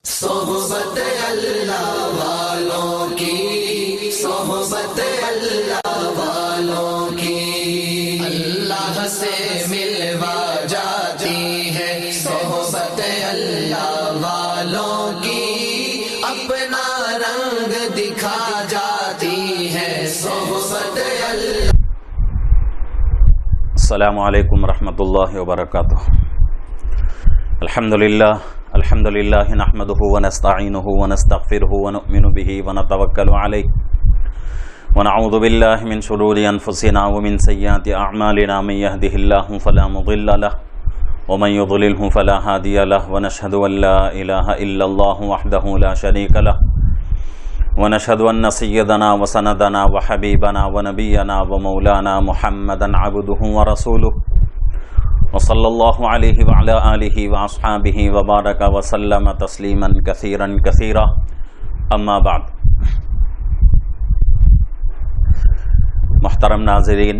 صحبت اللہ والوں کی، صحبت اللہ والوں کی، اللہ سے ملوا جاتی ہے صحبت اللہ والوں کی، اپنا رنگ دکھا جاتی ہے صحبت اللہ۔ السلام علیکم ورحمۃ اللہ وبرکاتہ۔ الحمد للہ نحمده ونستعینه ونستغفره ونؤمن به ونتوکل علیہ ونعوذ باللہ من شرور انفسنا ومن سیئات اعمالنا، من يهده الله فلا مضل له ومن يضلله فلا هادي له، ونشهد ان لا اله الا الله وحده لا شريك له، ونشهد ان سيدنا وسندنا وحبيبنا ونبينا ومولانا محمدا عبده ورسوله، وصلی اللہ علیہ وعلی آلہ واصحابہ وبارک وسلم تسلیما کثیرا کثیرا، اما بعد۔ محترم ناظرین،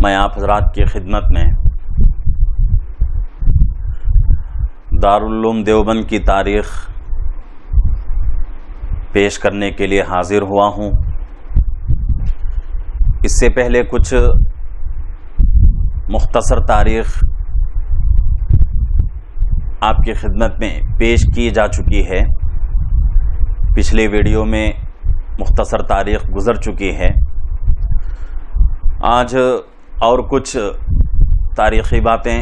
میں آپ حضرات کی خدمت میں دارالعلوم دیوبند کی تاریخ پیش کرنے کے لیے حاضر ہوا ہوں۔ اس سے پہلے کچھ مختصر تاریخ آپ کی خدمت میں پیش کی جا چکی ہے، پچھلے ویڈیو میں مختصر تاریخ گزر چکی ہے۔ آج اور کچھ تاریخی باتیں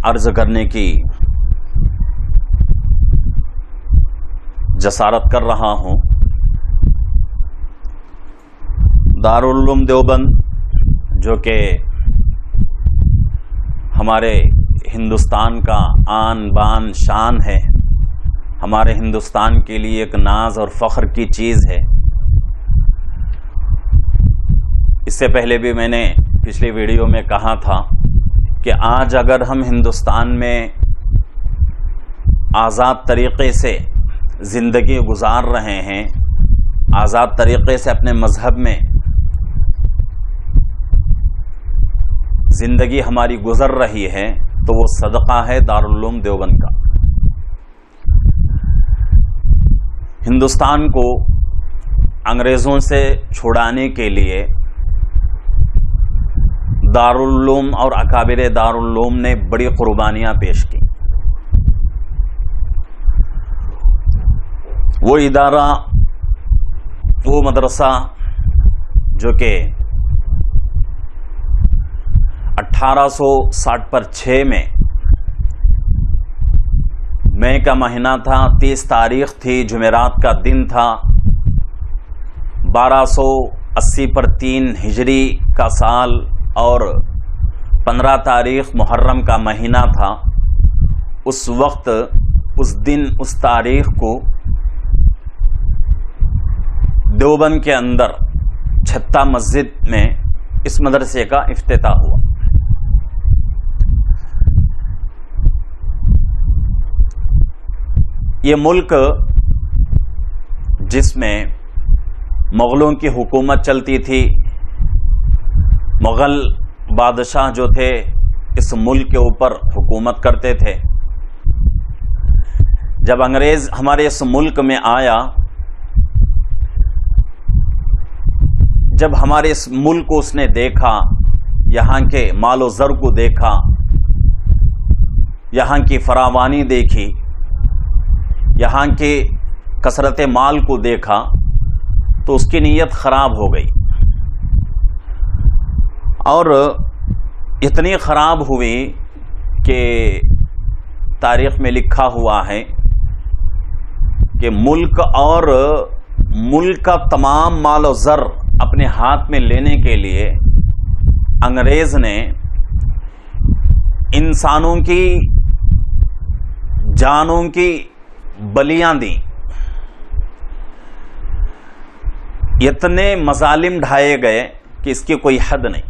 عرض کرنے کی جسارت کر رہا ہوں۔ دارالعلوم دیوبند جو کہ ہمارے ہندوستان کا آن بان شان ہے، ہمارے ہندوستان کے لیے ایک ناز اور فخر کی چیز ہے۔ اس سے پہلے بھی میں نے پچھلی ویڈیو میں کہا تھا کہ آج اگر ہم ہندوستان میں آزاد طریقے سے زندگی گزار رہے ہیں، آزاد طریقے سے اپنے مذہب میں زندگی ہماری گزر رہی ہے، تو وہ صدقہ ہے دارالعلوم دیوبند کا۔ ہندوستان کو انگریزوں سے چھڑانے کے لیے دارالعلوم اور اکابر دارالعلوم نے بڑی قربانیاں پیش کی۔ وہ ادارہ، وہ مدرسہ جو کہ 1860 میں مئی کا مہینہ تھا، 30 تاریخ تھی، جمعرات کا دن تھا، 1280 ہجری کا سال اور 15 تاریخ محرم کا مہینہ تھا۔ اس وقت، اس دن، اس تاریخ کو دیوبند کے اندر چھتہ مسجد میں اس مدرسے کا افتتاح ہوا۔ یہ ملک جس میں مغلوں کی حکومت چلتی تھی، مغل بادشاہ جو تھے اس ملک کے اوپر حکومت کرتے تھے، جب انگریز ہمارے اس ملک میں آیا، جب ہمارے اس ملک کو اس نے دیکھا، یہاں کے مال و زر کو دیکھا، یہاں کی فراوانی دیکھی، یہاں کے کثرت مال کو دیکھا، تو اس کی نیت خراب ہو گئی، اور اتنی خراب ہوئی کہ تاریخ میں لکھا ہوا ہے کہ ملک اور ملک کا تمام مال و زر اپنے ہاتھ میں لینے کے لیے انگریز نے انسانوں کی جانوں کی بلیاں دیں، اتنے مظالم ڈھائے گئے کہ اس کی کوئی حد نہیں۔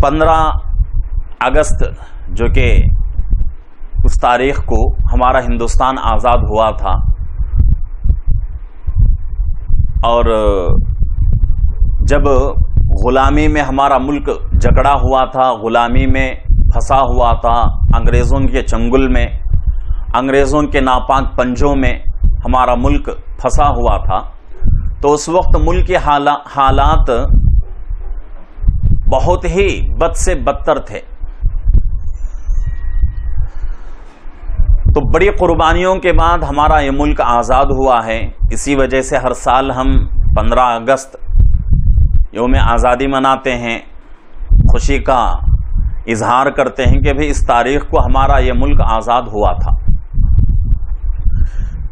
15 اگست جو کہ اس تاریخ کو ہمارا ہندوستان آزاد ہوا تھا، اور جب غلامی میں ہمارا ملک جکڑا ہوا تھا، غلامی میں پھنسا ہوا تھا، انگریزوں کے چنگل میں، انگریزوں کے ناپاک پنجوں میں ہمارا ملک پھنسا ہوا تھا، تو اس وقت ملک کے حالات بہت ہی بد سے بدتر تھے۔ تو بڑی قربانیوں کے بعد ہمارا یہ ملک آزاد ہوا ہے۔ اسی وجہ سے ہر سال ہم 15 اگست یوم آزادی مناتے ہیں، خوشی کا اظہار کرتے ہیں کہ بھئی اس تاریخ کو ہمارا یہ ملک آزاد ہوا تھا۔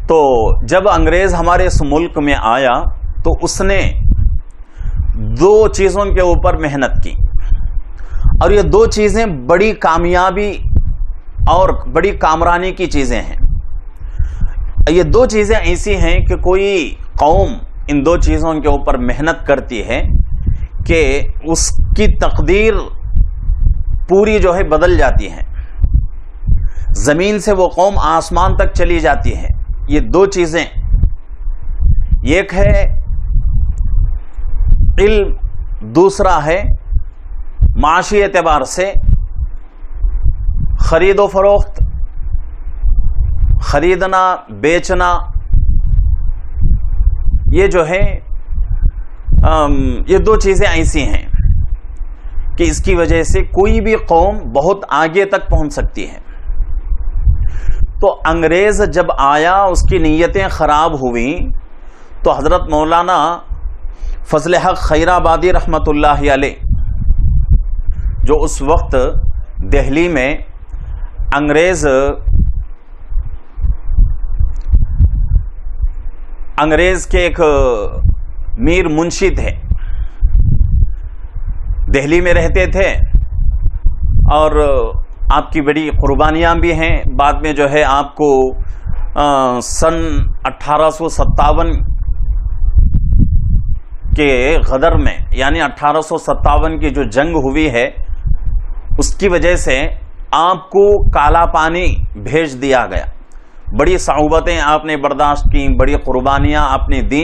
تو جب انگریز ہمارے اس ملک میں آیا تو اس نے 2 چیزوں کے اوپر محنت کی، اور یہ 2 چیزیں بڑی کامیابی اور بڑی کامرانی کی چیزیں ہیں۔ یہ 2 چیزیں ایسی ہیں کہ کوئی قوم ان 2 چیزوں کے اوپر محنت کرتی ہے کہ اس کی تقدیر پوری جو ہے بدل جاتی ہے، زمین سے وہ قوم آسمان تک چلی جاتی ہے۔ یہ 2 چیزیں، ایک ہے علم، دوسرا ہے معاشی اعتبار سے خرید و فروخت، خریدنا بیچنا، یہ جو ہے یہ 2 چیزیں ایسی ہیں کہ اس کی وجہ سے کوئی بھی قوم بہت آگے تک پہنچ سکتی ہے۔ تو انگریز جب آیا، اس کی نیتیں خراب ہوئیں، تو حضرت مولانا فضل حق خیر آبادی رحمت اللہ علیہ، جو اس وقت دہلی میں انگریز کے ایک میر منشی تھے، دہلی میں رہتے تھے، اور آپ کی بڑی قربانیاں بھی ہیں۔ بعد میں جو ہے آپ کو سن 1857 کے غدر میں، یعنی 1857 کی جو جنگ ہوئی ہے، اس کی وجہ سے آپ کو کالا پانی بھیج دیا گیا۔ بڑی صعوبتیں آپ نے برداشت کی، بڑی قربانیاں آپ نے دی۔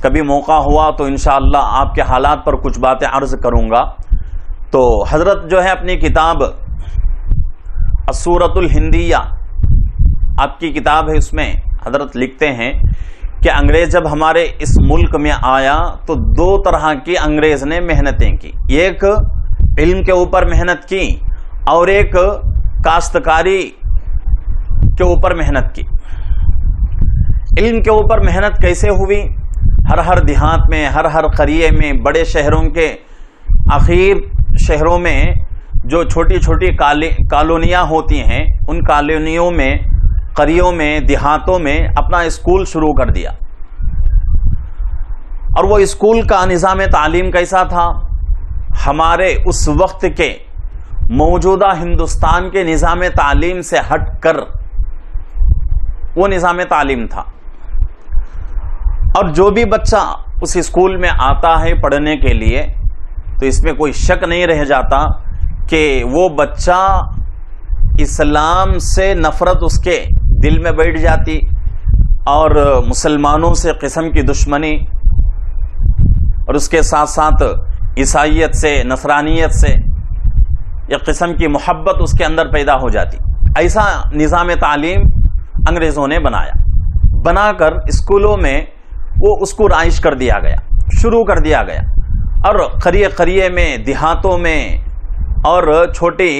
کبھی موقع ہوا تو انشاءاللہ آپ کے حالات پر کچھ باتیں عرض کروں گا۔ تو حضرت جو ہے اپنی کتاب السورۃ الہندیہ، آپ کی کتاب ہے، اس میں حضرت لکھتے ہیں کہ انگریز جب ہمارے اس ملک میں آیا تو 2 طرح کی انگریز نے محنتیں کی، ایک علم کے اوپر محنت کی اور ایک کاشتکاری کے اوپر محنت کی۔ علم کے اوپر محنت کیسے ہوئی؟ ہر دیہات میں، ہر قریے میں، بڑے شہروں کے اخیر شہروں میں جو چھوٹی چھوٹی کالونیاں ہوتی ہیں، ان کالونیوں میں، قریوں میں، دیہاتوں میں اپنا اسکول شروع کر دیا۔ اور وہ اسکول کا نظام تعلیم کیسا تھا؟ ہمارے اس وقت کے موجودہ ہندوستان کے نظام تعلیم سے ہٹ کر وہ نظام تعلیم تھا۔ اور جو بھی بچہ اس اسکول میں آتا ہے پڑھنے کے لیے، تو اس میں کوئی شک نہیں رہ جاتا کہ وہ بچہ اسلام سے نفرت اس کے دل میں بیٹھ جاتی، اور مسلمانوں سے قسم کی دشمنی، اور اس کے ساتھ ساتھ عیسائیت سے، نصرانیت سے ایک قسم کی محبت اس کے اندر پیدا ہو جاتی۔ ایسا نظام تعلیم انگریزوں نے بنا کر اسکولوں میں وہ اس کو رائج کر دیا گیا، شروع کر دیا گیا، اور قریے میں، دیہاتوں میں اور چھوٹی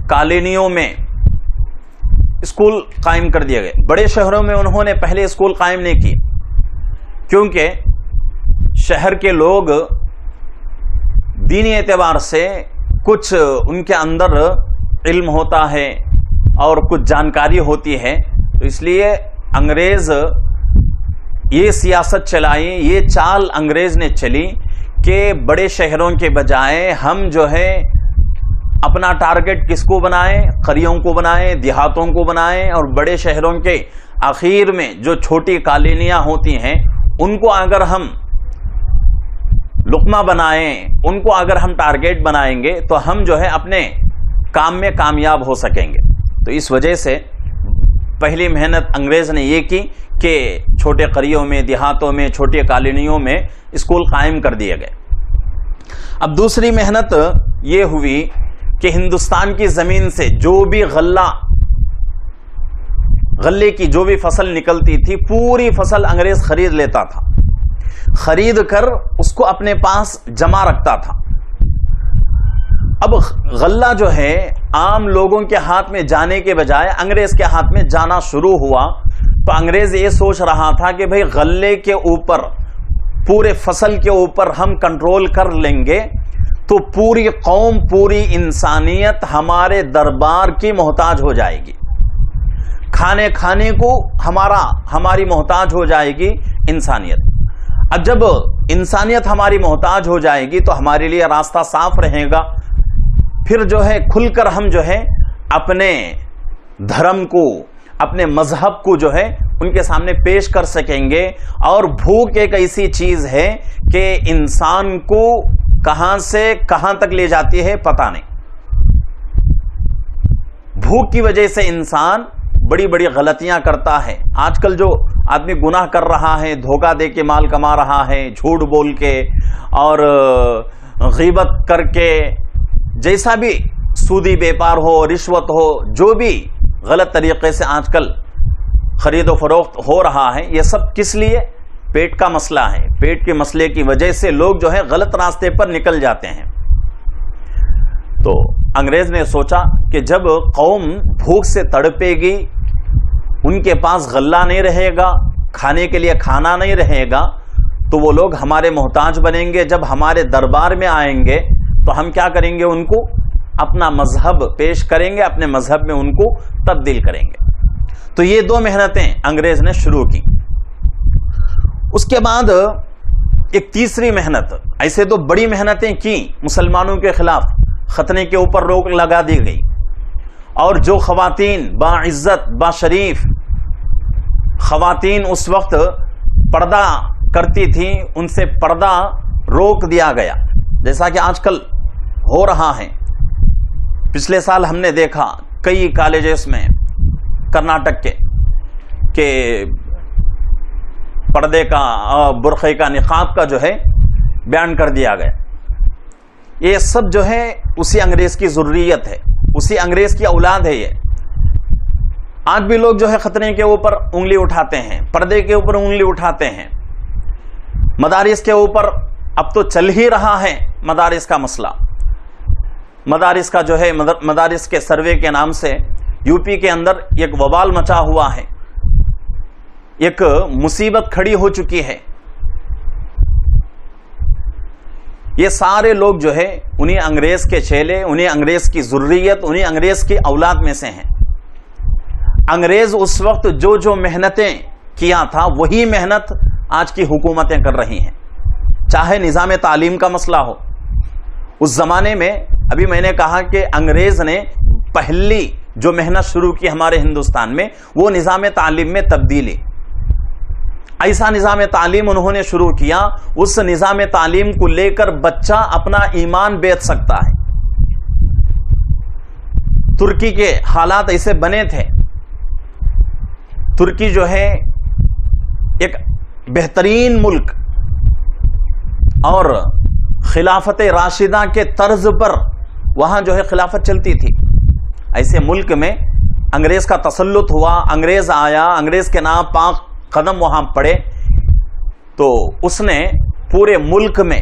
کالونیوں میں اسکول قائم کر دیے گئے۔ بڑے شہروں میں انہوں نے پہلے اسکول قائم نہیں کی، کیونکہ شہر کے لوگ دینی اعتبار سے کچھ ان کے اندر علم ہوتا ہے اور کچھ جانکاری ہوتی ہے، تو اس لیے انگریز یہ سیاست چلائی، یہ چال انگریز نے چلی کہ بڑے شہروں کے بجائے ہم جو ہے اپنا ٹارگٹ کس کو بنائیں؟ قریوں کو بنائیں، دیہاتوں کو بنائیں، اور بڑے شہروں کے آخر میں جو چھوٹی کالونیاں ہوتی ہیں ان کو اگر ہم لقمہ بنائیں، ان کو اگر ہم ٹارگٹ بنائیں گے تو ہم جو ہے اپنے کام میں کامیاب ہو سکیں گے۔ تو اس وجہ سے پہلی محنت انگریز نے یہ کی کہ چھوٹے قریوں میں، دیہاتوں میں، چھوٹی کالونیوں میں اسکول قائم کر دیے گئے۔ اب دوسری محنت یہ ہوئی کہ ہندوستان کی زمین سے جو بھی غلے کی جو بھی فصل نکلتی تھی پوری فصل انگریز خرید لیتا تھا، خرید کر اس کو اپنے پاس جمع رکھتا تھا۔ اب غلہ جو ہے عام لوگوں کے ہاتھ میں جانے کے بجائے انگریز کے ہاتھ میں جانا شروع ہوا، تو انگریز یہ سوچ رہا تھا کہ بھئی غلے کے اوپر، پورے فصل کے اوپر ہم کنٹرول کر لیں گے تو پوری قوم، پوری انسانیت ہمارے دربار کی محتاج ہو جائے گی، کھانے کو ہماری محتاج ہو جائے گی انسانیت۔ اب جب انسانیت ہماری محتاج ہو جائے گی تو ہمارے لیے راستہ صاف رہے گا، پھر جو ہے کھل کر ہم جو ہے اپنے دھرم کو، اپنے مذہب کو جو ہے ان کے سامنے پیش کر سکیں گے۔ اور بھوک ایک ایسی چیز ہے کہ انسان کو کہاں سے کہاں تک لے جاتی ہے پتہ نہیں۔ بھوک کی وجہ سے انسان بڑی بڑی غلطیاں کرتا ہے۔ آج کل جو آدمی گناہ کر رہا ہے، دھوکہ دے کے مال کما رہا ہے، جھوٹ بول کے اور غیبت کر کے، جیسا بھی سودی بیپار ہو، رشوت ہو، جو بھی غلط طریقے سے آج کل خرید و فروخت ہو رہا ہے، یہ سب کس لیے؟ پیٹ کا مسئلہ ہے۔ پیٹ کے مسئلے کی وجہ سے لوگ جو ہے غلط راستے پر نکل جاتے ہیں۔ تو انگریز نے سوچا کہ جب قوم بھوک سے تڑپے گی، ان کے پاس غلہ نہیں رہے گا، کھانے کے لیے کھانا نہیں رہے گا، تو وہ لوگ ہمارے محتاج بنیں گے۔ جب ہمارے دربار میں آئیں گے تو ہم کیا کریں گے؟ ان کو اپنا مذہب پیش کریں گے، اپنے مذہب میں ان کو تبدیل کریں گے۔ تو یہ دو محنتیں انگریز نے شروع کی۔ اس کے بعد ایک تیسری محنت، ایسے تو بڑی محنتیں کی مسلمانوں کے خلاف، ختنے کے اوپر روک لگا دی گئی، اور جو خواتین باعزت باشریف خواتین اس وقت پردہ کرتی تھیں، ان سے پردہ روک دیا گیا، جیسا کہ آج کل ہو رہا ہے۔ پچھلے سال ہم نے دیکھا کئی کالجز میں کرناٹک کے پردے کا، برقعے کا، نقاب کا جو ہے بیان کر دیا گیا۔ یہ سب جو ہے اسی انگریز کی ضروریت ہے، اسی انگریز کی اولاد ہے۔ یہ آج بھی لوگ جو ہے ختنے کے اوپر انگلی اٹھاتے ہیں، پردے کے اوپر انگلی اٹھاتے ہیں۔ مدارس کے اوپر اب تو چل ہی رہا ہے مدارس کا مسئلہ۔ مدارس کا جو ہے، مدارس کے سروے کے نام سے یو پی کے اندر ایک وبال مچا ہوا ہے، ایک مصیبت کھڑی ہو چکی ہے۔ یہ سارے لوگ جو ہے انہیں انگریز کے چیلے، انہیں انگریز کی ذریت، انہیں انگریز کی اولاد میں سے ہیں۔ انگریز اس وقت جو جو محنتیں کیا تھا وہی محنت آج کی حکومتیں کر رہی ہیں، چاہے نظام تعلیم کا مسئلہ ہو۔ اس زمانے میں ابھی میں نے کہا کہ انگریز نے پہلی جو محنت شروع کی ہمارے ہندوستان میں، وہ نظام تعلیم میں تبدیلی۔ ایسا نظام تعلیم انہوں نے شروع کیا، اس نظام تعلیم کو لے کر بچہ اپنا ایمان بیچ سکتا ہے۔ ترکی کے حالات ایسے بنے تھے۔ ترکی جو ہے ایک بہترین ملک اور خلافت راشدہ کے طرز پر وہاں جو ہے خلافت چلتی تھی۔ ایسے ملک میں انگریز کا تسلط ہوا، انگریز آیا، انگریز کے نام پاک قدم وہاں پڑے، تو اس نے پورے ملک میں،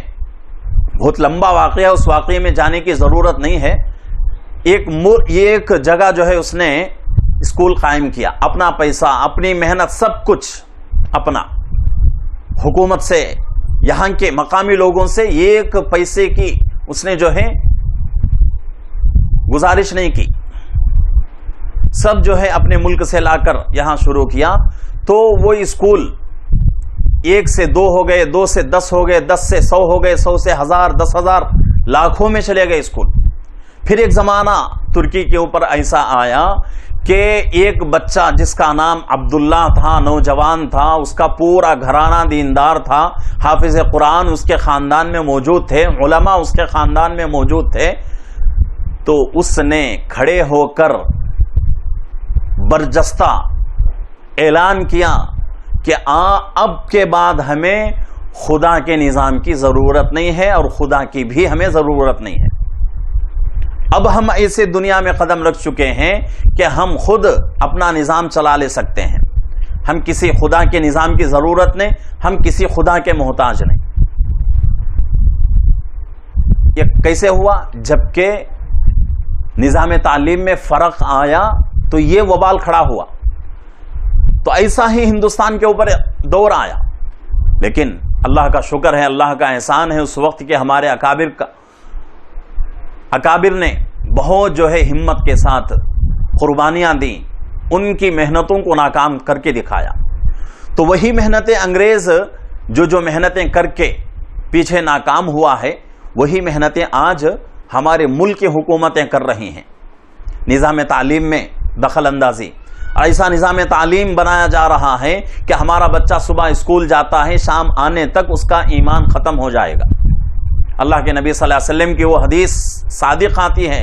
بہت لمبا واقعہ، اس واقعے میں جانے کی ضرورت نہیں ہے، ایک جگہ جو ہے اس نے اسکول قائم کیا، اپنا پیسہ، اپنی محنت، سب کچھ اپنا، حکومت سے، یہاں کے مقامی لوگوں سے ایک پیسے کی اس نے جو ہے گزارش نہیں کی، سب جو ہے اپنے ملک سے لا کر یہاں شروع کیا۔ تو وہ اسکول 1 سے 2 ہو گئے، 2 سے 10 ہو گئے، 10 سے 100 ہو گئے، 100 سے 1000، 10,000، لاکھوں میں چلے گئے اسکول۔ پھر ایک زمانہ ترکی کے اوپر ایسا آیا کہ ایک بچہ جس کا نام عبداللہ تھا، نوجوان تھا، اس کا پورا گھرانہ دیندار تھا، حافظ قرآن اس کے خاندان میں موجود تھے، علماء اس کے خاندان میں موجود تھے، تو اس نے کھڑے ہو کر برجستہ اعلان کیا کہ اب کے بعد ہمیں خدا کے نظام کی ضرورت نہیں ہے اور خدا کی بھی ہمیں ضرورت نہیں ہے۔ اب ہم ایسے دنیا میں قدم رکھ چکے ہیں کہ ہم خود اپنا نظام چلا لے سکتے ہیں، ہم کسی خدا کے نظام کی ضرورت نہیں، ہم کسی خدا کے محتاج نہیں۔ یہ کیسے ہوا؟ جبکہ نظام تعلیم میں فرق آیا تو یہ وبال کھڑا ہوا، تو ایسا ہی ہندوستان کے اوپر دور آیا۔ لیکن اللہ کا شکر ہے، اللہ کا احسان ہے، اس وقت کے ہمارے اکابر نے بہت جو ہے ہمت کے ساتھ قربانیاں دیں، ان کی محنتوں کو ناکام کر کے دکھایا۔ تو وہی محنتیں انگریز جو محنتیں کر کے پیچھے ناکام ہوا ہے، وہی محنتیں آج ہمارے ملک کی حکومتیں کر رہی ہیں۔ نظام تعلیم میں دخل اندازی، ایسا نظام تعلیم بنایا جا رہا ہے کہ ہمارا بچہ صبح اسکول جاتا ہے، شام آنے تک اس کا ایمان ختم ہو جائے گا۔ اللہ کے نبی صلی اللہ علیہ وسلم کی وہ حدیث صادق آتی ہے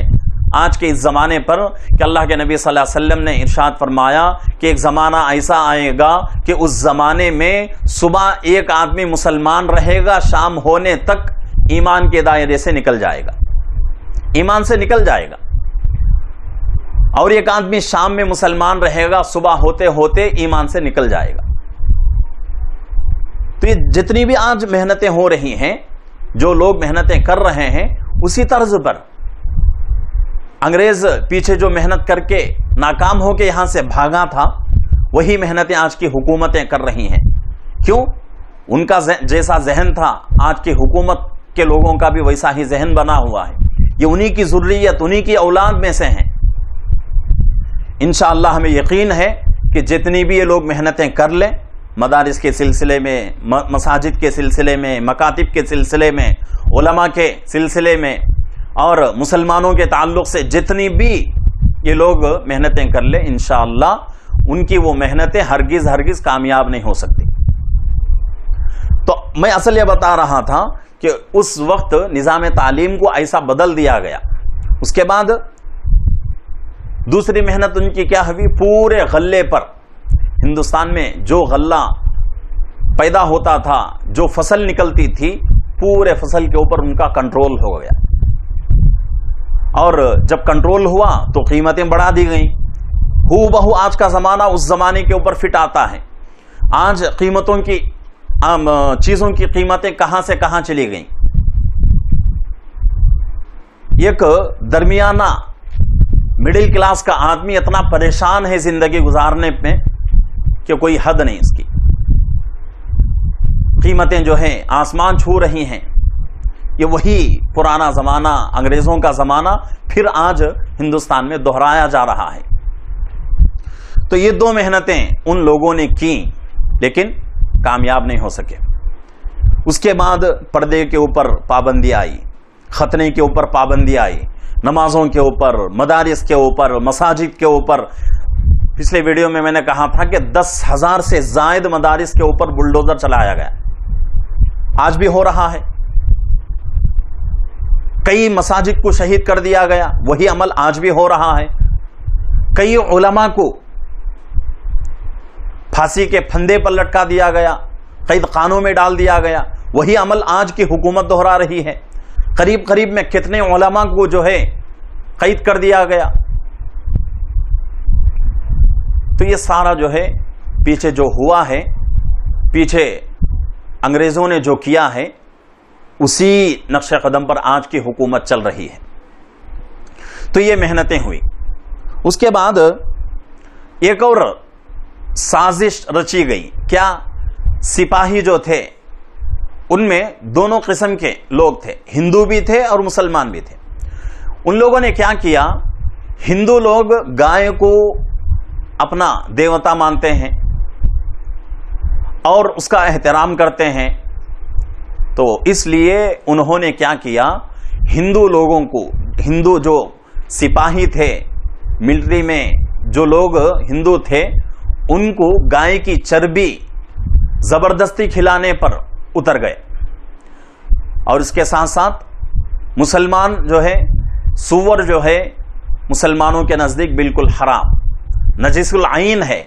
آج کے اس زمانے پر کہ اللہ کے نبی صلی اللہ علیہ وسلم نے ارشاد فرمایا کہ ایک زمانہ ایسا آئے گا کہ اس زمانے میں صبح ایک آدمی مسلمان رہے گا، شام ہونے تک ایمان کے دائرے سے نکل جائے گا، ایمان سے نکل جائے گا، اور ایک آدمی شام میں مسلمان رہے گا، صبح ہوتے ہوتے ایمان سے نکل جائے گا۔ تو یہ جتنی بھی آج محنتیں ہو رہی ہیں، جو لوگ محنتیں کر رہے ہیں، اسی طرز پر انگریز پیچھے جو محنت کر کے ناکام ہو کے یہاں سے بھاگا تھا، وہی محنتیں آج کی حکومتیں کر رہی ہیں۔ کیوں؟ ان کا جیسا ذہن تھا، آج کی حکومت کے لوگوں کا بھی ویسا ہی ذہن بنا ہوا ہے۔ یہ انہی کی ذریت، انہی کی اولاد میں سے ہیں۔ انشاءاللہ ہمیں یقین ہے کہ جتنی بھی یہ لوگ محنتیں کر لیں، مدارس کے سلسلے میں، مساجد کے سلسلے میں، مکاتب کے سلسلے میں، علماء کے سلسلے میں، اور مسلمانوں کے تعلق سے جتنی بھی یہ لوگ محنتیں کر لیں، انشاءاللہ ان کی وہ محنتیں ہرگز کامیاب نہیں ہو سکتی۔ تو میں اصل یہ بتا رہا تھا کہ اس وقت نظام تعلیم کو ایسا بدل دیا گیا۔ اس کے بعد دوسری محنت ان کی کیا ہوئی؟ پورے غلے پر، ہندوستان میں جو غلہ پیدا ہوتا تھا، جو فصل نکلتی تھی، پورے فصل کے اوپر ان کا کنٹرول ہو گیا، اور جب کنٹرول ہوا تو قیمتیں بڑھا دی گئیں۔ ہو بہو آج کا زمانہ اس زمانے کے اوپر فٹ آتا ہے۔ آج قیمتوں کی چیزوں کی قیمتیں کہاں سے کہاں چلی گئیں۔ ایک درمیانہ مڈل کلاس کا آدمی اتنا پریشان ہے زندگی گزارنے میں کہ کوئی حد نہیں اس کی۔ قیمتیں جو ہیں آسمان چھو رہی ہیں۔ یہ وہی پرانا زمانہ، انگریزوں کا زمانہ پھر آج ہندوستان میں دہرایا جا رہا ہے۔ تو یہ دو محنتیں ان لوگوں نے کی، لیکن کامیاب نہیں ہو سکے۔ اس کے بعد پردے کے اوپر پابندی آئی، ختنے کے اوپر پابندی آئی، نمازوں کے اوپر، مدارس کے اوپر، مساجد کے اوپر۔ پچھلے ویڈیو میں نے کہا تھا کہ 10,000 سے زائد مدارس کے اوپر بلڈوزر چلایا گیا، آج بھی ہو رہا ہے۔ کئی مساجد کو شہید کر دیا گیا، وہی عمل آج بھی ہو رہا ہے۔ کئی علماء کو پھانسی کے پھندے پر لٹکا دیا گیا، قید خانوں میں ڈال دیا گیا، وہی عمل آج کی حکومت دہرا رہی ہے۔ قریب میں کتنے علماء کو جو ہے قید کر دیا گیا۔ تو یہ سارا جو ہے پیچھے جو ہوا ہے، پیچھے انگریزوں نے جو کیا ہے، اسی نقش قدم پر آج کی حکومت چل رہی ہے۔ تو یہ محنتیں ہوئی۔ اس کے بعد ایک اور سازش رچی گئی۔ کیا؟ سپاہی جو تھے ان میں دونوں قسم کے لوگ تھے، ہندو بھی تھے اور مسلمان بھی تھے۔ ان لوگوں نے کیا کیا؟ ہندو لوگ گائے کو اپنا دیوتا مانتے ہیں اور اس کا احترام کرتے ہیں، تو اس لیے انہوں نے کیا کیا؟ ہندو لوگوں کو، ہندو جو سپاہی تھے ملٹری میں، جو لوگ ہندو تھے، ان کو گائے کی چربی زبردستی کھلانے پر اتر گئے۔ اور اس کے ساتھ ساتھ مسلمان جو ہے، سور جو ہے مسلمانوں کے نزدیک بالکل حرام، نجس العین ہے،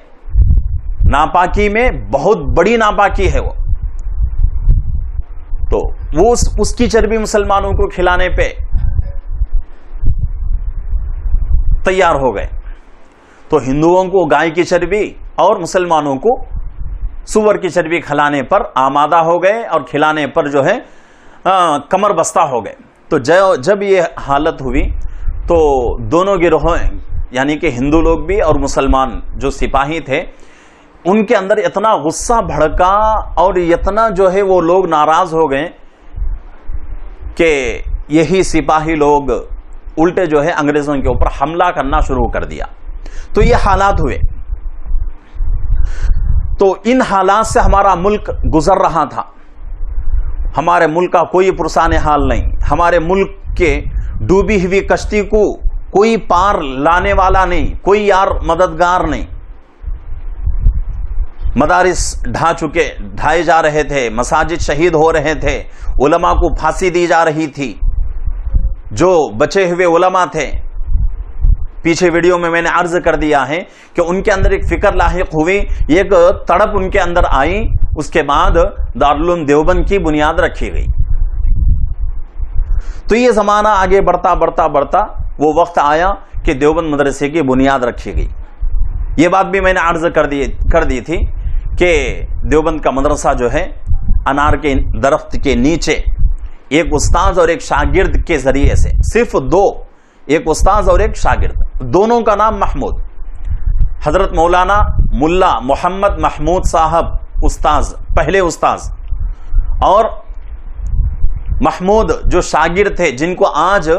ناپاکی میں بہت بڑی ناپاکی ہے وہ۔ وہ اس کی چربی مسلمانوں کو کھلانے پہ تیار ہو گئے. تو ہندوؤں کو گائے کی چربی اور مسلمانوں کو سور کی چربی کھلانے پر آمادہ ہو گئے اور کھلانے پر جو ہے کمر بستہ ہو گئے. تو جب یہ حالت ہوئی تو دونوں گروہوں یعنی کہ ہندو لوگ بھی اور مسلمان جو سپاہی تھے ان کے اندر اتنا غصہ بھڑکا اور اتنا جو ہے وہ لوگ ناراض ہو گئے کہ یہی سپاہی لوگ الٹے جو ہے انگریزوں کے اوپر حملہ کرنا شروع کر دیا. تو یہ حالات ہوئے. تو ان حالات سے ہمارا ملک گزر رہا تھا. ہمارے ملک کا کوئی پرسان حال نہیں. ہمارے ملک کے ڈوبی ہوئی کشتی کو کوئی پار لانے والا نہیں, کوئی یار مددگار نہیں. مدارس ڈھائے جا رہے تھے, مساجد شہید ہو رہے تھے, علماء کو پھانسی دی جا رہی تھی. جو بچے ہوئے علماء تھے, پیچھے ویڈیو میں نے عرض کر دیا ہے کہ ان کے اندر ایک فکر لاحق ہوئی, ایک تڑپ ان کے اندر آئی. اس کے بعد دارالعلوم دیوبند کی بنیاد رکھی گئی. تو یہ زمانہ آگے بڑھتا بڑھتا بڑھتا وہ وقت آیا کہ دیوبند مدرسے کی بنیاد رکھی گئی. یہ بات بھی میں نے عرض کر دی تھی کہ دیوبند کا مدرسہ جو ہے انار کے درخت کے نیچے ایک استاذ اور ایک شاگرد کے ذریعے سے, صرف دو, ایک استاذ اور ایک شاگرد, دونوں کا نام محمود, حضرت مولانا ملا محمد محمود صاحب استاذ, پہلے استاذ, اور محمود جو شاگرد تھے جن کو آج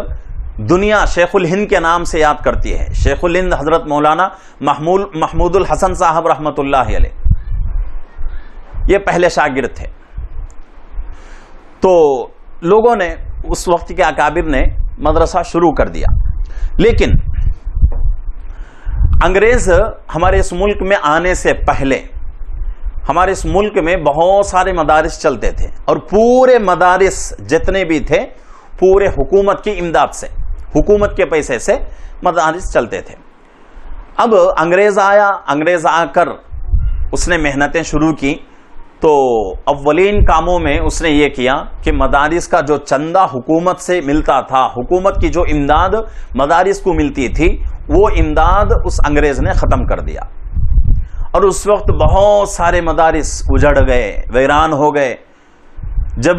دنیا شیخ الہند کے نام سے یاد کرتی ہے, شیخ الہند حضرت مولانا محمود الحسن صاحب رحمت اللہ علیہ, یہ پہلے شاگرد تھے. تو لوگوں نے اس وقت کے اکابر نے مدرسہ شروع کر دیا. لیکن انگریز ہمارے اس ملک میں آنے سے پہلے ہمارے اس ملک میں بہت سارے مدارس چلتے تھے, اور پورے مدارس جتنے بھی تھے پورے حکومت کی امداد سے, حکومت کے پیسے سے مدارس چلتے تھے. اب انگریز آیا, انگریز آ کر اس نے محنتیں شروع کی. تو اولین کاموں میں اس نے یہ کیا کہ مدارس کا جو چندہ حکومت سے ملتا تھا, حکومت کی جو امداد مدارس کو ملتی تھی, وہ امداد اس انگریز نے ختم کر دیا. اور اس وقت بہت سارے مدارس اجڑ گئے, ویران ہو گئے. جب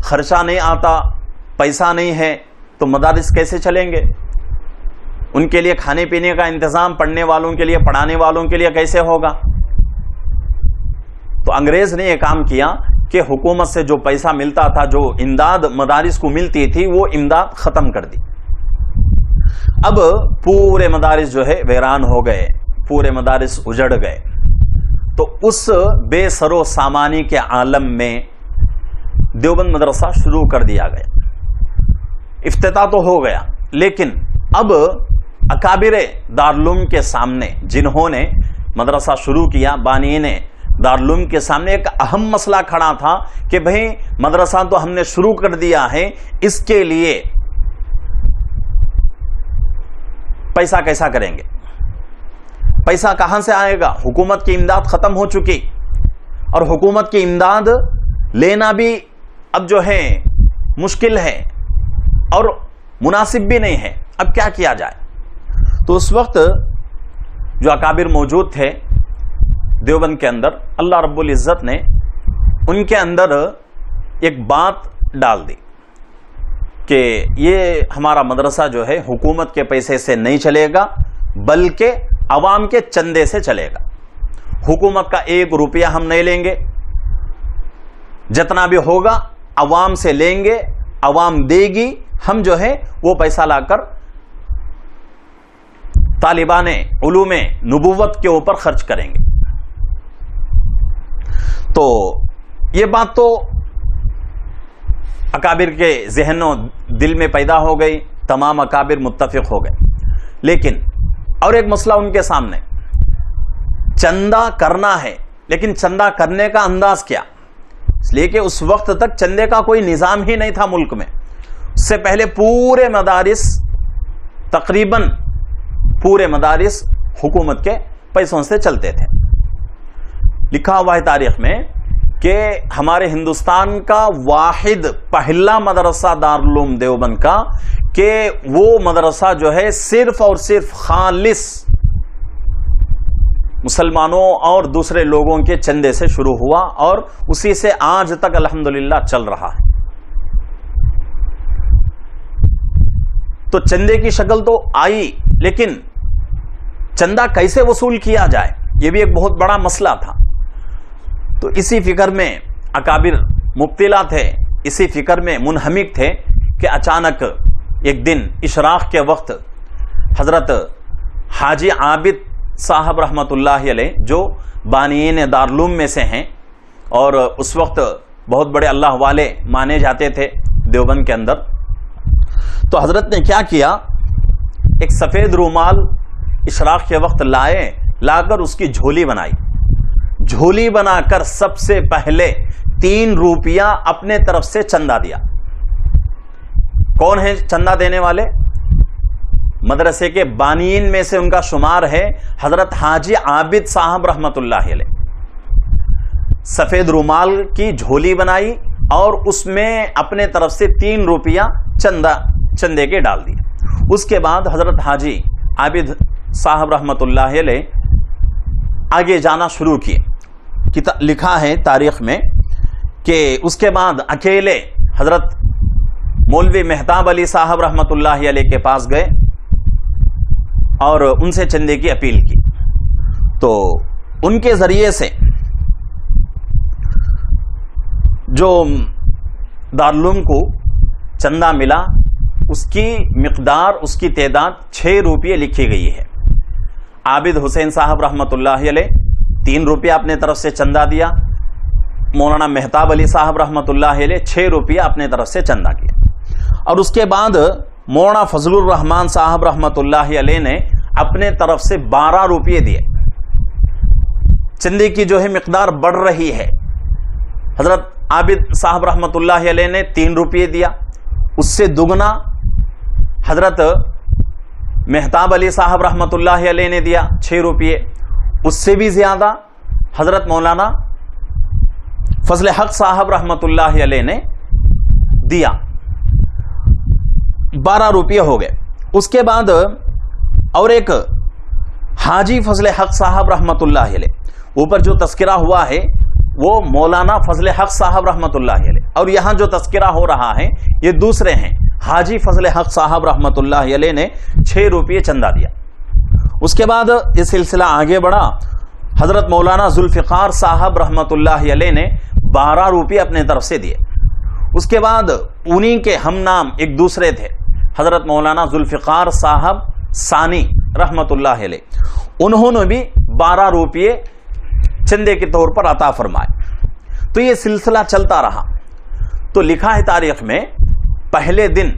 خرچہ نہیں آتا, پیسہ نہیں ہے, تو مدارس کیسے چلیں گے؟ ان کے لیے کھانے پینے کا انتظام پڑھنے والوں کے لیے, پڑھانے والوں کے لیے کیسے ہوگا؟ تو انگریز نے یہ کام کیا کہ حکومت سے جو پیسہ ملتا تھا, جو امداد مدارس کو ملتی تھی, وہ امداد ختم کر دی. اب پورے مدارس جو ہے ویران ہو گئے, پورے مدارس اجڑ گئے. تو اس بے سر و سامانی کے عالم میں دیوبند مدرسہ شروع کر دیا گیا. افتتاح تو ہو گیا, لیکن اب اکابر دارالعلوم کے سامنے جنہوں نے مدرسہ شروع کیا, بانیین دارالعلوم کے سامنے ایک اہم مسئلہ کھڑا تھا کہ بھئی مدرسہ تو ہم نے شروع کر دیا ہے, اس کے لیے پیسہ کیسا کریں گے؟ پیسہ کہاں سے آئے گا؟ حکومت کی امداد ختم ہو چکی, اور حکومت کی امداد لینا بھی اب جو ہے مشکل ہے اور مناسب بھی نہیں ہے. اب کیا کیا جائے؟ تو اس وقت جو اکابر موجود تھے دیوبند کے اندر, اللہ رب العزت نے ان کے اندر ایک بات ڈال دی کہ یہ ہمارا مدرسہ جو ہے حکومت کے پیسے سے نہیں چلے گا, بلکہ عوام کے چندے سے چلے گا. حکومت کا 1 روپیہ ہم نہیں لیں گے, جتنا بھی ہوگا عوام سے لیں گے, عوام دے گی, ہم جو ہے وہ پیسہ لا کر طالبان علوم نبوت کے اوپر خرچ کریں گے. تو یہ بات تو اکابر کے ذہن و دل میں پیدا ہو گئی, تمام اکابر متفق ہو گئے. لیکن اور ایک مسئلہ ان کے سامنے, چندہ کرنا ہے, لیکن چندہ کرنے کا انداز کیا؟ اس لیے کہ اس وقت تک چندے کا کوئی نظام ہی نہیں تھا ملک میں. اس سے پہلے پورے مدارس, تقریباً پورے مدارس حکومت کے پیسوں سے چلتے تھے. لکھا ہوا ہے تاریخ میں کہ ہمارے ہندوستان کا واحد پہلا مدرسہ دارالعلوم دیوبند کا کہ وہ مدرسہ جو ہے صرف اور صرف خالص مسلمانوں اور دوسرے لوگوں کے چندے سے شروع ہوا اور اسی سے آج تک الحمدللہ چل رہا ہے. تو چندے کی شکل تو آئی، لیکن چندہ کیسے وصول کیا جائے یہ بھی ایک بہت بڑا مسئلہ تھا. تو اسی فکر میں اکابر مبتلا تھے، اسی فکر میں منہمک تھے کہ اچانک ایک دن اشراق کے وقت حضرت حاجی عابد صاحب رحمت اللہ علیہ جو بانیین دارالعلوم میں سے ہیں اور اس وقت بہت بڑے اللہ والے مانے جاتے تھے دیوبند کے اندر، تو حضرت نے کیا کیا، ایک سفید رومال اشراق کے وقت لا کر اس کی جھولی بنائی. جھولی بنا کر سب سے پہلے 3 روپیہ اپنے طرف سے چندہ دیا. کون ہے چندہ دینے والے؟ مدرسے کے بانیین میں سے ان کا شمار ہے حضرت حاجی عابد صاحب رحمت اللہ علیہ. سفید رومال کی جھولی بنائی اور اس میں اپنے طرف سے 3 روپیہ چندے کے ڈال دیے. اس کے بعد حضرت حاجی عابد صاحب رحمت اللہ علیہ آگے جانا شروع کیے. لکھا ہے تاریخ میں کہ اس کے بعد اکیلے حضرت مولوی مہتاب علی صاحب رحمت اللہ علیہ کے پاس گئے اور ان سے چندے کی اپیل کی. تو ان کے ذریعے سے جو دارالعلوم کو چندہ ملا اس کی مقدار، اس کی تعداد 6 روپیے لکھی گئی ہے. عابد حسین صاحب رحمت اللہ علیہ 3 روپیہ اپنے طرف سے چندہ دیا. مولانا مہتاب علی صاحب رحمت اللہ علیہ 6 روپیہ اپنے طرف سے چندہ کیا. اور اس کے بعد مولانا فضل الرحمان صاحب رحمت اللہ علیہ نے اپنے طرف سے 12 روپیے دیے. چندے کی جو ہے مقدار بڑھ رہی ہے. حضرت عابد صاحب رحمت اللہ علیہ نے 3 روپیے دیا، اس سے دگنا حضرت مہتاب علی صاحب رحمت اللہ علیہ نے دیا 6 روپیے، اس سے بھی زیادہ حضرت مولانا فضل حق صاحب رحمت اللہ علیہ نے دیا، 12 روپیے ہو گئے. اس کے بعد اور ایک حاجی فضل حق صاحب رحمت اللہ علیہ، اوپر جو تذکرہ ہوا ہے وہ مولانا فضل حق صاحب رحمت اللہ علیہ، اور یہاں جو تذکرہ ہو رہا ہے یہ دوسرے ہیں. حاجی فضل حق صاحب رحمت اللہ علیہ نے 6 روپیے چندہ دیا. اس کے بعد یہ سلسلہ آگے بڑھا. حضرت مولانا ذوالفقار صاحب رحمت اللہ علیہ نے 12 روپیے اپنے طرف سے دیے. اس کے بعد انہی کے ہم نام ایک دوسرے تھے حضرت مولانا ذوالفقار صاحب ثانی رحمت اللہ علیہ، انہوں نے بھی 12 روپیے چندے کے طور پر عطا فرمائے. تو یہ سلسلہ چلتا رہا. تو لکھا ہے تاریخ میں پہلے دن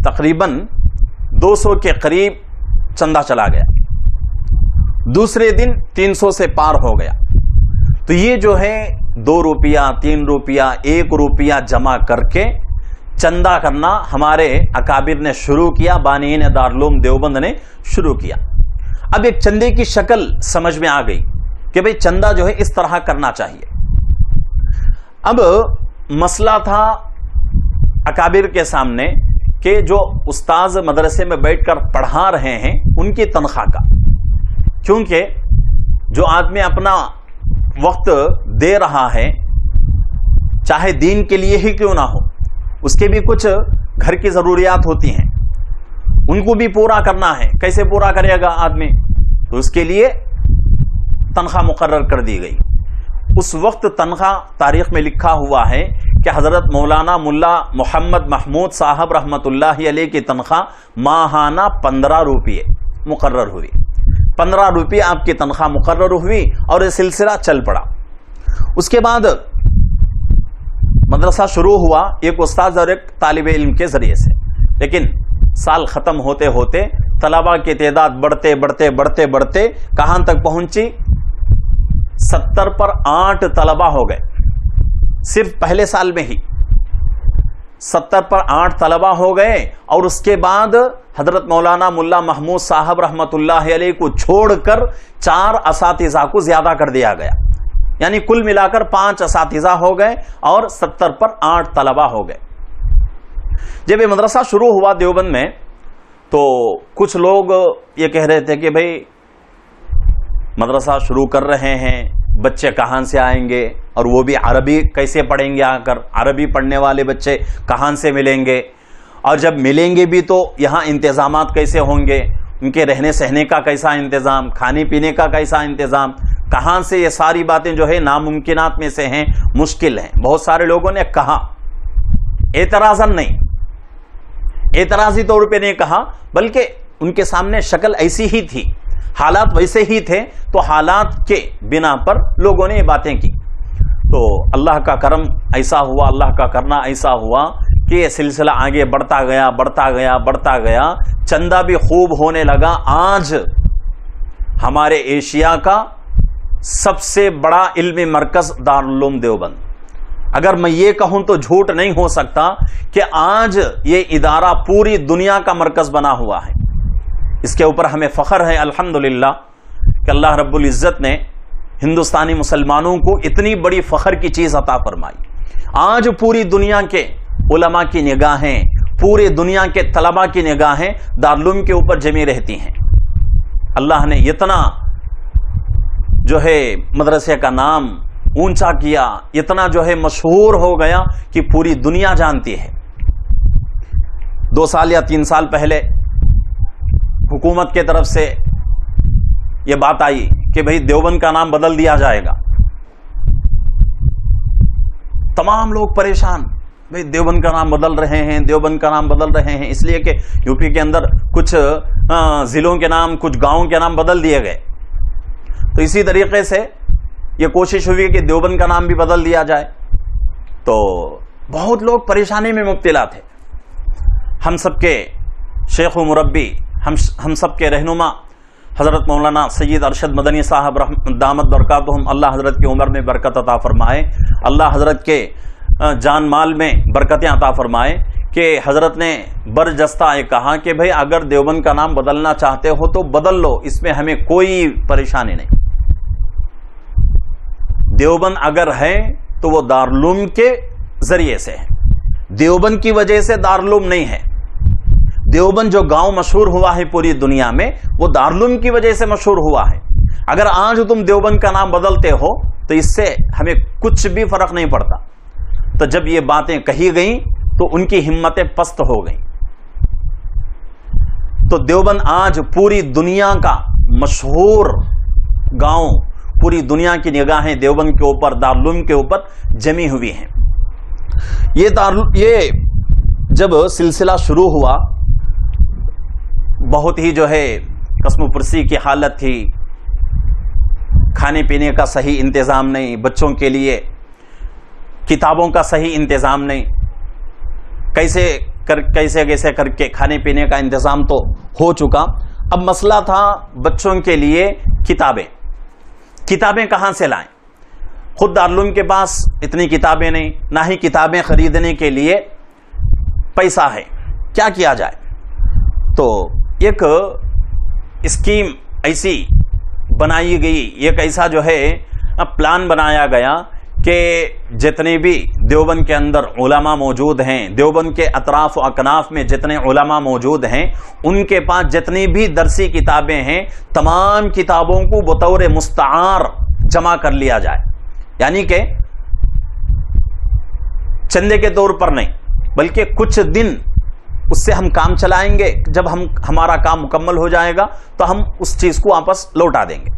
تقریباً 200 کے قریب چندہ چلا گیا، دوسرے دن 300 سے پار ہو گیا. تو یہ جو ہے 2 روپیہ 3 روپیہ 1 روپیہ جمع کر کے چندہ کرنا ہمارے اکابر نے شروع کیا، بانیین دارالعلوم دیوبند نے شروع کیا. اب ایک چندے کی شکل سمجھ میں آ گئی کہ بھئی چندہ جو ہے اس طرح کرنا چاہیے. اب مسئلہ تھا اکابر کے سامنے کہ جو استاذ مدرسے میں بیٹھ کر پڑھا رہے ہیں ان کی تنخواہ کا، کیونکہ جو آدمی اپنا وقت دے رہا ہے چاہے دین کے لیے ہی کیوں نہ ہو، اس کے بھی کچھ گھر کی ضروریات ہوتی ہیں، ان کو بھی پورا کرنا ہے. کیسے پورا کرے گا آدمی؟ تو اس کے لیے تنخواہ مقرر کر دی گئی. اس وقت تنخواہ تاریخ میں لکھا ہوا ہے کہ حضرت مولانا ملا محمد محمود صاحب رحمت اللہ علیہ کی تنخواہ ماہانہ 15 روپیے مقرر ہوئی. 15 روپیے آپ کی تنخواہ مقرر ہوئی اور یہ سلسلہ چل پڑا. اس کے بعد مدرسہ شروع ہوا ایک استاذ اور ایک طالب علم کے ذریعے سے، لیکن سال ختم ہوتے ہوتے طلباء کی تعداد بڑھتے بڑھتے بڑھتے بڑھتے کہاں تک پہنچی؟ 70 پر 8 طلباء ہو گئے. صرف پہلے سال میں ہی 70 پر 8 طلباء ہو گئے. اور اس کے بعد حضرت مولانا ملا محمود صاحب رحمت اللہ علیہ کو چھوڑ کر 4 اساتذہ کو زیادہ کر دیا گیا. یعنی کل ملا کر 5 اساتذہ ہو گئے اور 70 پر 8 طلبہ ہو گئے۔ جب یہ مدرسہ شروع ہوا دیوبند میں تو کچھ لوگ یہ کہہ رہے تھے کہ بھئی مدرسہ شروع کر رہے ہیں، بچے کہاں سے آئیں گے، اور وہ بھی عربی کیسے پڑھیں گے، آ کر عربی پڑھنے والے بچے کہاں سے ملیں گے، اور جب ملیں گے بھی تو یہاں انتظامات کیسے ہوں گے، ان کے رہنے سہنے کا کیسا انتظام، کھانے پینے کا کیسا انتظام، کہاں سے یہ ساری باتیں جو ہے ناممکنات میں سے ہیں، مشکل ہیں۔ بہت سارے لوگوں نے کہا، اعتراضاً نہیں، اعتراضی طور پہ نہیں کہا، بلکہ ان کے سامنے شکل ایسی ہی تھی، حالات ویسے ہی تھے، تو حالات کے بنا پر لوگوں نے یہ باتیں کی۔ تو اللہ کا کرم ایسا ہوا، اللہ کا کرنا ایسا ہوا کہ یہ سلسلہ آگے بڑھتا گیا، بڑھتا گیا، بڑھتا گیا، چندہ بھی خوب ہونے لگا۔ آج ہمارے ایشیا کا سب سے بڑا علمی مرکز دارالعلوم دیوبند، اگر میں یہ کہوں تو جھوٹ نہیں ہو سکتا کہ آج یہ ادارہ پوری دنیا کا مرکز بنا ہوا ہے۔ اس کے اوپر ہمیں فخر ہے الحمدللہ کہ اللہ رب العزت نے ہندوستانی مسلمانوں کو اتنی بڑی فخر کی چیز عطا فرمائی۔ آج پوری دنیا کے علماء کی نگاہیں، پورے دنیا کے طلباء کی نگاہیں دارالعلوم کے اوپر جمی رہتی ہیں۔ اللہ نے اتنا جو ہے مدرسے کا نام اونچا کیا، اتنا جو ہے مشہور ہو گیا کہ پوری دنیا جانتی ہے۔ 2 سال یا 3 سال پہلے حکومت کے طرف سے یہ بات آئی کہ بھئی دیوبند کا نام بدل دیا جائے گا۔ تمام لوگ پریشان، بھئی دیوبند کا نام بدل رہے ہیں، دیوبند کا نام بدل رہے ہیں، اس لیے کہ یو پی کے اندر کچھ ضلعوں کے نام، کچھ گاؤں کے نام بدل دیے گئے۔ تو اسی طریقے سے یہ کوشش ہوئی کہ دیوبند کا نام بھی بدل دیا جائے، تو بہت لوگ پریشانی میں مبتلا تھے۔ ہم سب کے شیخ و مربی، ہم سب کے رہنما حضرت مولانا سید ارشد مدنی صاحب دامت برکاتہم، اللہ حضرت کی عمر میں برکت عطا فرمائے، اللہ حضرت کے جان مال میں برکتیں عطا فرمائے، کہ حضرت نے برجستہ یہ کہا کہ بھئی اگر دیوبند کا نام بدلنا چاہتے ہو تو بدل لو، اس میں ہمیں کوئی پریشانی نہیں۔ دیوبند اگر ہے تو وہ دارالعلوم کے ذریعے سے ہے، دیوبند کی وجہ سے دارالعلوم نہیں ہے۔ دیوبند جو گاؤں مشہور ہوا ہے پوری دنیا میں، وہ دارالعلوم کی وجہ سے مشہور ہوا ہے۔ اگر آج تم دیوبند کا نام بدلتے ہو تو اس سے ہمیں کچھ بھی فرق نہیں پڑتا۔ تو جب یہ باتیں کہی گئیں تو ان کی ہمتیں پست ہو گئیں۔ تو دیوبند آج پوری دنیا کا مشہور گاؤں، پوری دنیا کی نگاہیں دیوبند کے اوپر، دارالعلوم کے اوپر جمی ہوئی ہیں۔ یہ جب سلسلہ شروع ہوا، بہت ہی جو ہے قسم و پرسی کی حالت تھی، کھانے پینے کا صحیح انتظام نہیں، بچوں کے لیے کتابوں کا صحیح انتظام نہیں، کیسے کر کے کھانے پینے کا انتظام تو ہو چکا، اب مسئلہ تھا بچوں کے لیے کتابیں کہاں سے لائیں۔ خود دارالعلوم کے پاس اتنی کتابیں نہیں، نہ ہی کتابیں خریدنے کے لیے پیسہ ہے، کیا کیا جائے؟ تو ایک اسکیم ایسی بنائی گئی، ایک ایسا جو ہے پلان بنایا گیا کہ جتنے بھی دیوبند کے اندر علماء موجود ہیں، دیوبند کے اطراف و اکناف میں جتنے علماء موجود ہیں، ان کے پاس جتنی بھی درسی کتابیں ہیں، تمام کتابوں کو بطور مستعار جمع کر لیا جائے، یعنی کہ چندے کے طور پر نہیں، بلکہ کچھ دن اس سے ہم کام چلائیں گے، جب ہمارا کام مکمل ہو جائے گا تو ہم اس چیز کو واپس لوٹا دیں گے۔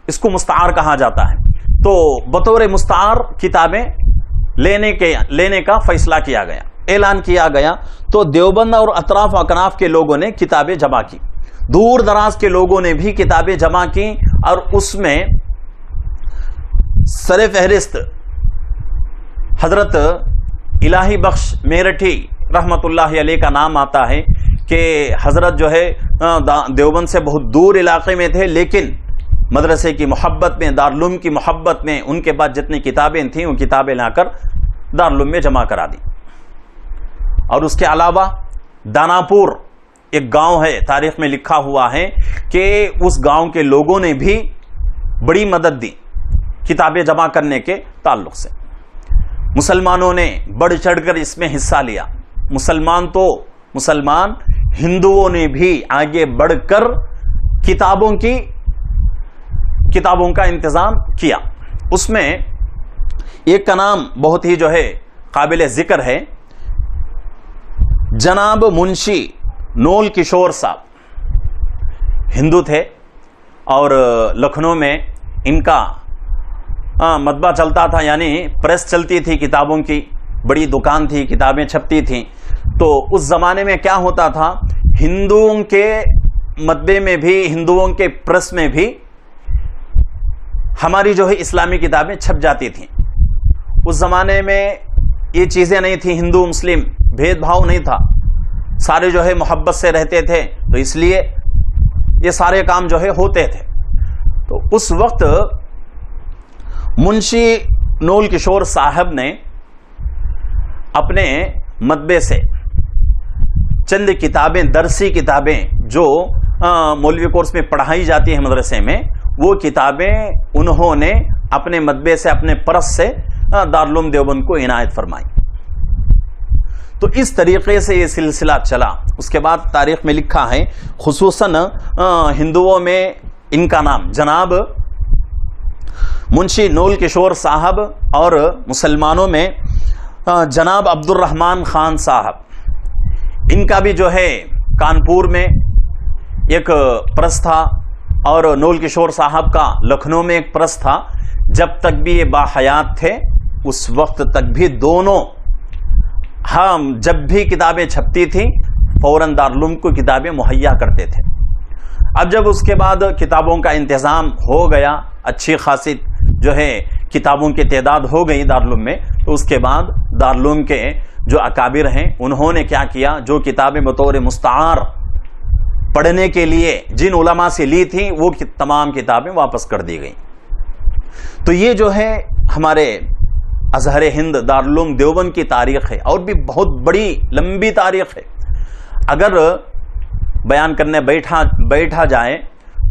اس کو مستعار کہا جاتا ہے۔ تو بطور مستعار کتابیں لینے کا فیصلہ کیا گیا، اعلان کیا گیا۔ تو دیوبند اور اطراف و اکناف کے لوگوں نے کتابیں جمع کی، دور دراز کے لوگوں نے بھی کتابیں جمع کی، اور اس میں سر فہرست حضرت الہی بخش میرٹھی رحمت اللہ علیہ کا نام آتا ہے کہ حضرت جو ہے دیوبند سے بہت دور علاقے میں تھے، لیکن مدرسے کی محبت میں، دارالعلوم کی محبت میں ان کے پاس جتنی کتابیں تھیں وہ کتابیں لا کر دارالعلوم میں جمع کرا دی۔ اور اس کے علاوہ داناپور ایک گاؤں ہے، تاریخ میں لکھا ہوا ہے کہ اس گاؤں کے لوگوں نے بھی بڑی مدد دی کتابیں جمع کرنے کے تعلق سے مسلمانوں نے بڑھ چڑھ کر اس میں حصہ لیا. مسلمان ہندوؤں نے بھی آگے بڑھ کر کتابوں کا انتظام کیا. اس میں ایک کا نام بہت ہی جو ہے قابل ذکر ہے، جناب منشی نول کشور صاحب. ہندو تھے اور لکھنؤ میں ان کا مطبع چلتا تھا، یعنی پریس چلتی تھی کتابوں کی، بڑی دکان تھی، کتابیں چھپتی تھیں. تو اس زمانے میں کیا ہوتا تھا، ہندوؤں کے مطبعے میں بھی، ہندوؤں کے پریس میں بھی ہماری جو ہے اسلامی کتابیں چھپ جاتی تھیں. اس زمانے میں یہ چیزیں نہیں تھیں، ہندو مسلم بھید بھاؤ نہیں تھا، سارے جو ہے محبت سے رہتے تھے، تو اس لیے یہ سارے کام جو ہے ہوتے تھے. تو اس وقت منشی نول کشور صاحب نے اپنے مطبعے سے چند کتابیں، درسی کتابیں جو مولوی کورس میں پڑھائی جاتی ہیں مدرسے میں، وہ کتابیں انہوں نے اپنے مطبعے سے، اپنے پرس سے دارالعلوم دیوبند کو عنایت فرمائی. تو اس طریقے سے یہ سلسلہ چلا. اس کے بعد تاریخ میں لکھا ہے، خصوصاً ہندوؤں میں ان کا نام جناب منشی نول کشور صاحب اور مسلمانوں میں جناب عبد الرحمن خان صاحب، ان کا بھی جو ہے کانپور میں ایک پرس تھا اور نول کشور صاحب کا لکھنؤ میں ایک پرس تھا. جب تک بھی یہ باحیات تھے اس وقت تک بھی دونوں ہم جب بھی کتابیں چھپتی تھیں فوراً دارالعلوم کو کتابیں مہیا کرتے تھے. اب جب اس کے بعد کتابوں کا انتظام ہو گیا، اچھی خاصی جو ہے کتابوں کی تعداد ہو گئی دارالعلوم میں، تو اس کے بعد دارالعلوم کے جو اکابر ہیں انہوں نے کیا کیا، جو کتابیں بطور مستعار پڑھنے کے لیے جن علماء سے لی تھیں وہ تمام کتابیں واپس کر دی گئیں. تو یہ جو ہے ہمارے ازہر ہند دارالعلوم دیوبند کی تاریخ ہے، اور بھی بہت بڑی لمبی تاریخ ہے. اگر بیان کرنے بیٹھا جائے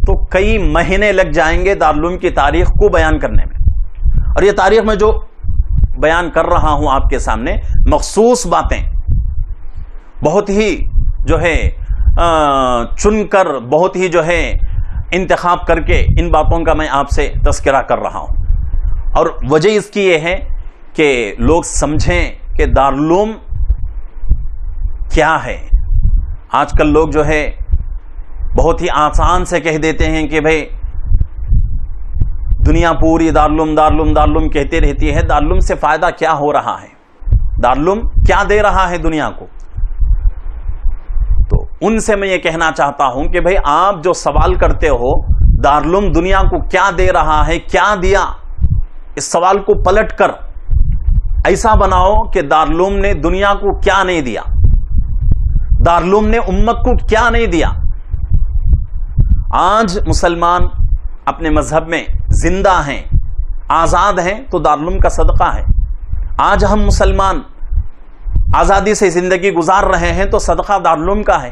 تو کئی مہینے لگ جائیں گے دارالعلوم کی تاریخ کو بیان کرنے میں. اور یہ تاریخ میں جو بیان کر رہا ہوں آپ کے سامنے، مخصوص باتیں بہت ہی جو ہے چن کر، بہت ہی جو ہے انتخاب کر کے ان باتوں کا میں آپ سے تذکرہ کر رہا ہوں. اور وجہ اس کی یہ ہے کہ لوگ سمجھیں کہ دارالعلوم کیا ہے. آج کل لوگ جو ہے بہت ہی آسان سے کہہ دیتے ہیں کہ بھئی دنیا پوری دارالعلوم دارالعلوم دارالعلوم کہتے رہتی ہے. دارالعلوم سے فائدہ کیا ہو رہا ہے؟ دارالعلوم کیا دے رہا ہے دنیا کو؟ تو ان سے میں یہ کہنا چاہتا ہوں کہ بھئی آپ جو سوال کرتے ہو دارالعلوم دنیا کو کیا دے رہا ہے، کیا دیا، اس سوال کو پلٹ کر ایسا بناؤ کہ دارالعلوم نے دنیا کو کیا نہیں دیا، دارالعلوم نے امت کو کیا نہیں دیا. آج مسلمان اپنے مذہب میں زندہ ہیں، آزاد ہیں، تو دارالعلوم کا صدقہ ہے. آج ہم مسلمان آزادی سے زندگی گزار رہے ہیں تو صدقہ دارالعلوم کا ہے.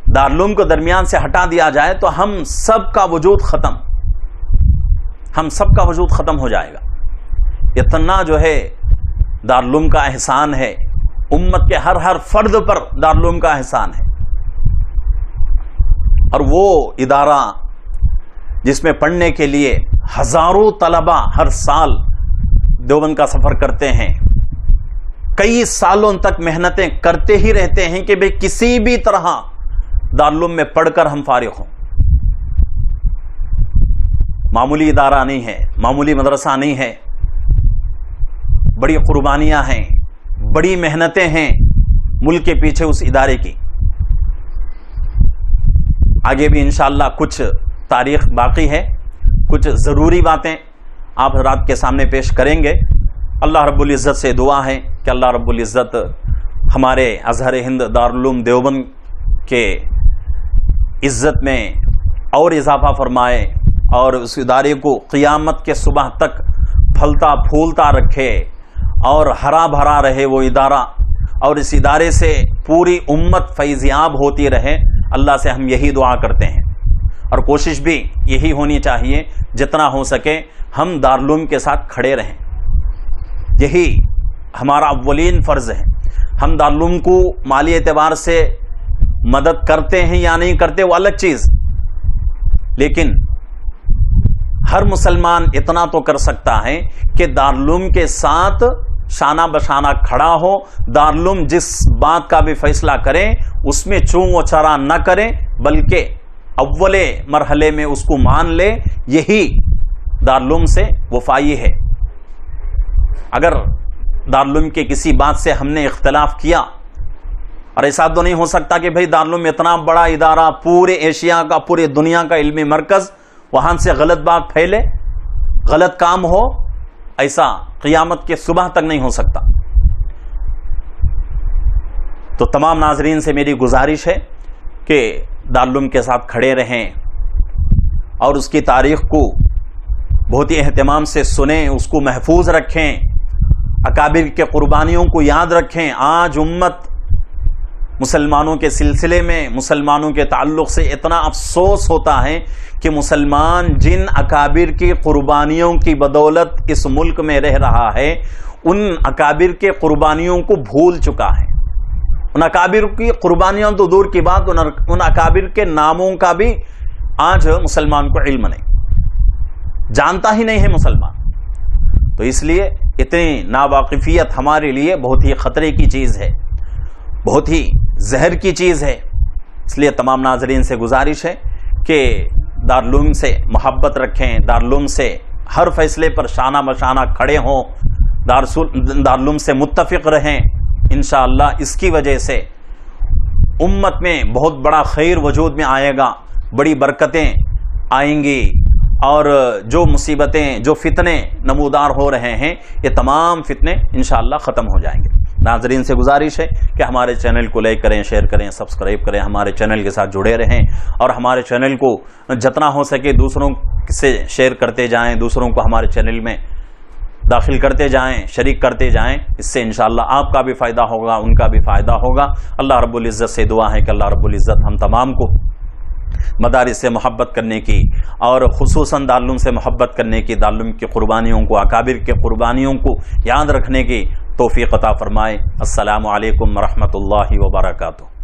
دارالعلوم کو درمیان سے ہٹا دیا جائے تو ہم سب کا وجود ختم ہو جائے گا. اتنا جو ہے دارالعلوم کا احسان ہے، امت کے ہر فرد پر دارالعلوم کا احسان ہے. اور وہ ادارہ جس میں پڑھنے کے لیے ہزاروں طلبہ ہر سال دیوبند کا سفر کرتے ہیں، کئی سالوں تک محنتیں کرتے ہی رہتے ہیں کہ بھئی کسی بھی طرح دارالعلوم میں پڑھ کر ہم فارغ ہوں. معمولی ادارہ نہیں ہے، معمولی مدرسہ نہیں ہے، بڑی قربانیاں ہیں، بڑی محنتیں ہیں ملک کے پیچھے اس ادارے کی. آگے بھی انشاءاللہ کچھ تاریخ باقی ہے، کچھ ضروری باتیں آپ حضرات کے سامنے پیش کریں گے. اللہ رب العزت سے دعا ہے کہ اللہ رب العزت ہمارے ازہر ہند دارالعلوم دیوبند کے عزت میں اور اضافہ فرمائے اور اس ادارے کو قیامت کے صبح تک پھلتا پھولتا رکھے اور ہرا بھرا رہے وہ ادارہ، اور اس ادارے سے پوری امت فیضیاب ہوتی رہے. اللہ سے ہم یہی دعا کرتے ہیں. اور کوشش بھی یہی ہونی چاہیے جتنا ہو سکے ہم دارالعلوم کے ساتھ کھڑے رہیں، یہی ہمارا اولین فرض ہے۔ ہم دارالعلوم کو مالی اعتبار سے مدد کرتے ہیں یا نہیں کرتے وہ الگ چیز، لیکن ہر مسلمان اتنا تو کر سکتا ہے کہ دارالعلوم کے ساتھ شانہ بشانہ کھڑا ہو، دارالعلوم جس بات کا بھی فیصلہ کرے اس میں چوں و چرا نہ کرے، بلکہ اولے مرحلے میں اس کو مان لے، یہی دارالعلوم سے وفائی ہے۔ اگر دارالعلوم کے کسی بات سے ہم نے اختلاف کیا، اور ایسا تو نہیں ہو سکتا کہ بھئی دارالعلوم اتنا بڑا ادارہ، پورے ایشیا کا، پورے دنیا کا علمی مرکز، وہاں سے غلط بات پھیلے، غلط کام ہو، ایسا قیامت کے صبح تک نہیں ہو سکتا۔ تو تمام ناظرین سے میری گزارش ہے کہ دارالعلوم کے ساتھ کھڑے رہیں اور اس کی تاریخ کو بہت ہی اہتمام سے سنیں، اس کو محفوظ رکھیں، اکابر کے قربانیوں کو یاد رکھیں۔ آج امت مسلمانوں کے سلسلے میں، مسلمانوں کے تعلق سے اتنا افسوس ہوتا ہے کہ مسلمان جن اکابر کی قربانیوں کی بدولت اس ملک میں رہ رہا ہے، ان اکابر کے قربانیوں کو بھول چکا ہے۔ ان اکابر کی قربانیاں تو دور کی بات، ان اکابر کے ناموں کا بھی آج مسلمان کو علم نہیں، جانتا ہی نہیں ہے مسلمان۔ تو اس لیے اتنی ناواقفیت ہمارے لیے بہت ہی خطرے کی چیز ہے، بہت ہی زہر کی چیز ہے۔ اس لیے تمام ناظرین سے گزارش ہے کہ دارالعلوم سے محبت رکھیں، دارالعلوم سے ہر فیصلے پر شانہ بشانہ کھڑے ہوں، دارالعلوم سے متفق رہیں۔ انشاءاللہ اس کی وجہ سے امت میں بہت بڑا خیر وجود میں آئے گا، بڑی برکتیں آئیں گی، اور جو مصیبتیں، جو فتنے نمودار ہو رہے ہیں، یہ تمام فتنے انشاءاللہ ختم ہو جائیں گے۔ ناظرین سے گزارش ہے کہ ہمارے چینل کو لائک کریں، شیئر کریں، سبسکرائب کریں، ہمارے چینل کے ساتھ جڑے رہیں، اور ہمارے چینل کو جتنا ہو سکے دوسروں سے شیئر کرتے جائیں، دوسروں کو ہمارے چینل میں داخل کرتے جائیں، شریک کرتے جائیں۔ اس سے انشاءاللہ آپ کا بھی فائدہ ہوگا، ان کا بھی فائدہ ہوگا۔ اللہ رب العزت سے دعا ہے کہ اللہ رب العزت ہم تمام کو مدارس سے محبت کرنے کی، اور خصوصاً دارالعلوم سے محبت کرنے کی، دارالعلوم کی قربانیوں کو، اکابر کے قربانیوں کو یاد رکھنے کی توفیق عطا فرمائے۔ السلام علیکم ورحمۃ اللہ وبرکاتہ۔